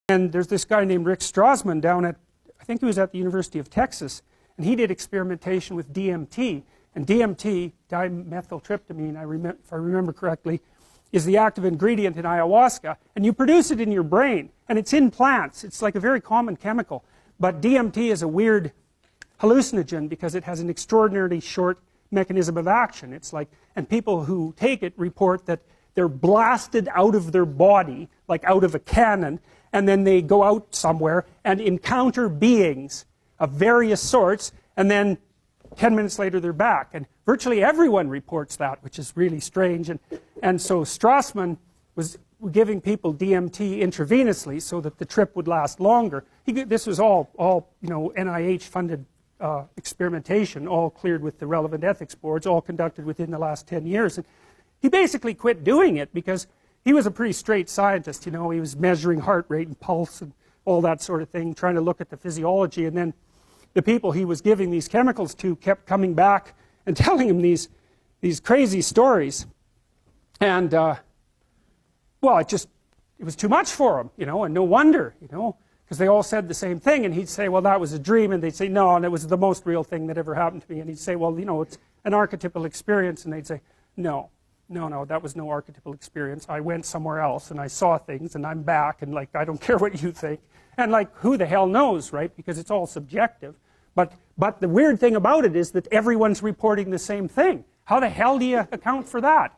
And there's this guy named Rick Strassman down at, I think he was at the University of Texas, and he did experimentation with DMT. And DMT, dimethyltryptamine, if I remember correctly, is the active ingredient in ayahuasca, and you produce it in your brain, and it's in plants. It's like a very common chemical. But DMT is a weird hallucinogen because it has an extraordinarily short mechanism of action. It's like, and people who take it report that they're blasted out of their body, like out of a cannon, and then they go out somewhere and encounter beings of various sorts, and then 10 minutes later they're back. And virtually everyone reports that, which is really strange. And so Strassman was giving people DMT intravenously so that the trip would last longer. This was all NIH-funded experimentation, all cleared with the relevant ethics boards, all conducted within the last 10 years. And he basically quit doing it because he was a pretty straight scientist. He was measuring heart rate and pulse and all that sort of thing, trying to look at the physiology. And then the people he was giving these chemicals to kept coming back and telling him these crazy stories. And, well, it was too much for him, and no wonder, because they all said the same thing. And he'd say, well, that was a dream. And they'd say, no, and it was the most real thing that ever happened to me. And he'd say, well, it's an archetypal experience. And they'd say, no, that was no archetypal experience. I went somewhere else and I saw things and I'm back and I don't care what you think. And who the hell knows, right? Because it's all subjective. But the weird thing about it is that everyone's reporting the same thing. How the hell do you account for that?